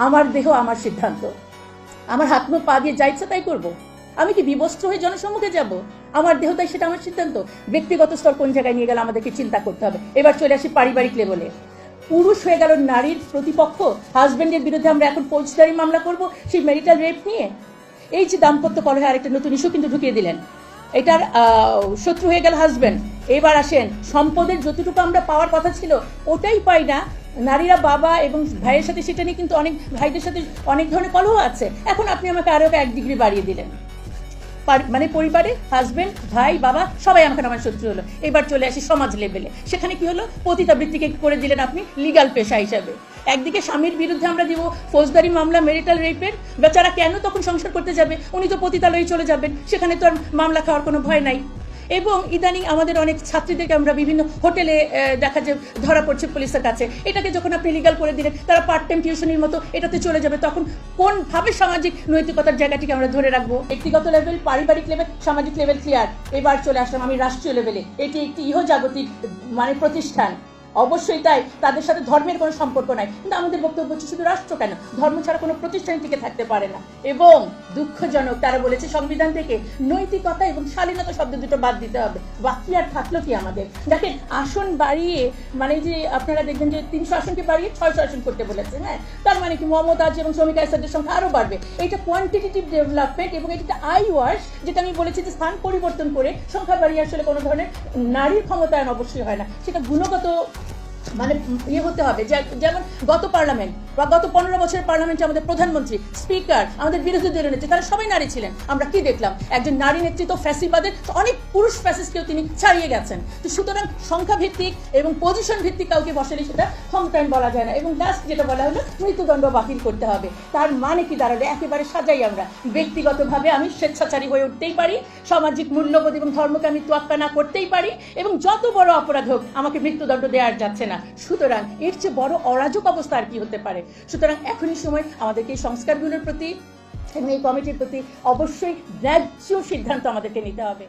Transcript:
আমার দেহ আমার সিদ্ধান্ত, আমার হাত মুখ পা দিয়ে যা ইচ্ছা তাই করবো। আমি কি বিবস্ত্র হয়ে জনসম্মুখে যাব? আমার দেহ তাই, সেটা আমার সিদ্ধান্ত। ব্যক্তিগত স্তর কোন জায়গায় নিয়ে গেলে আমাদেরকে চিন্তা করতে হবে। এবার চলে আসি পারিবারিক লেভেলে। পুরুষ হয়ে গেল নারীর প্রতিপক্ষ, হাজবেন্ডের বিরুদ্ধে আমরা এখন ফৌজদারি মামলা করব সেই ম্যারিটাল রেপ নিয়ে। এই যে দাম্পত্য কলহে আরেকটা নতুন ইস্যু কিন্তু ঢুকিয়ে দিলেন, এটার শত্রু হয়ে গেল হাজবেন্ড। এবার আসেন, সম্পদের যতটুকু আমরা পাওয়ার কথা ছিল ওটাই পাই না। নারীরা বাবা এবং ভাইয়ের সাথে, সেটা নিয়ে কিন্তু অনেক ভাইদের সাথে অনেক ধরনের কলহ আছে। এখন আপনি আমাকে আরো 1 ডিগ্রি বাড়িয়ে দিলেন, মানে পরিবারে হাজবেন্ড, ভাই, বাবা সবাই আমার শত্রু হলো। এবার চলে আসি সমাজ লেভেলে। সেখানে কি হলো? পতিতাবৃত্তিকে করে দিলেন আপনি লিগাল পেশা হিসাবে। একদিকে স্বামীর বিরুদ্ধে আমরা দিব ফৌজদারি মামলা মেরিটাল রেপের, বেচারা কেন তখন সংসার করতে যাবে? উনি তো পতিতালয়ে চলে যাবেন, সেখানে তো আর মামলা খাওয়ার কোনো ভয় নাই। এবং ইদানিং আমাদের অনেক ছাত্রীদেরকে আমরা বিভিন্ন হোটেলে দেখা যায় ধরা পড়ছে পুলিশের কাছে। এটাকে যখন আপনি লিগাল করে দিলেন, তারা পার্ট টাইম টিউশনের মতো এটাতে চলে যাবে। তখন কোনভাবে সামাজিক নৈতিকতার জায়গাটিকে আমরা ধরে রাখবো? ব্যক্তিগত লেভেল, পারিবারিক লেভেল, সামাজিক লেভেল ক্লিয়ার। এবার চলে আসলাম আমি রাষ্ট্রীয় লেভেলে। এটি একটি ইহজাগতিক মানে প্রতিষ্ঠান, অবশ্যই তাই, তাদের সাথে ধর্মের কোনো সম্পর্ক নাই। কিন্তু আমাদের বক্তব্য হচ্ছে শুধু রাষ্ট্র কেন, ধর্ম ছাড়া কোনো প্রতিষ্ঠান টিকে থাকতে পারে না। এবং দুঃখজনক, তারা বলেছে সংবিধান থেকে নৈতিকতা এবং শালীনতা শব্দ দুটো বাদ দিতে হবে। বাকি আর থাকলো কি আমাদের? দেখেন, আসন বাড়িয়ে মানে যে আপনারা দেখবেন যে 300 আসনকে বাড়িয়ে 600 আসন করতে বলেছে। হ্যাঁ, তার মানে কি মমতাজ এবং শ্রমিক আইসাদের সংখ্যা আরো বাড়বে। এটা কোয়ান্টিটেটিভ ডেভেলপমেন্ট এবং এটা আই ওয়াশ, যেটা আমি বলেছি যে স্থান পরিবর্তন করে সংখ্যা বাড়িয়ে আসলে কোনো ধরনের নারীর ক্ষমতায়ন অবশ্যই হয় না। সেটা গুণগত মানে হতে হবে। যেমন গত পার্লামেন্ট বা গত 15 বছরের পার্লামেন্টে আমাদের প্রধানমন্ত্রী, স্পিকার, আমাদের বিরোধী দলীয় নেত্রী, তারা সবাই নারী ছিলেন। আমরা কি দেখলাম? একজন নারী নেতৃত্ব ফ্যাসিবাদের অনেক পুরুষ ফ্যাসিস্টকেও তিনি ছাড়িয়ে গেছেন। তো সুতরাং সংখ্যা ভিত্তিক এবং পজিশন ভিত্তিক কাউকে বসালে সেটা ক্ষমতায়ন বলা যায় না। এবং লাস্ট যেটা বলা হলো, মৃত্যুদণ্ড বাতিল করতে হবে। তার মানে কি দাঁড়ালো? একেবারে সাজাই আমরা ব্যক্তিগতভাবে আমি স্বেচ্ছাচারী হয়ে উঠতেই পারি, সামাজিক মূল্যবোধ এবং ধর্মকে আমি তোয়াক্কা না করতেই পারি, এবং যত বড় অপরাধ হোক আমাকে মৃত্যুদণ্ড দেওয়া যাচ্ছে না। সুতরাং এর চেয়ে বড় অরাজক অবস্থা আর কি হতে পারে? সুতরাং এখনই সময় আমাদেরকে এই সংস্কারগুলোর প্রতি এবং এই কমিটির প্রতি অবশ্যই ন্যায্য সিদ্ধান্ত আমাদেরকে নিতে হবে।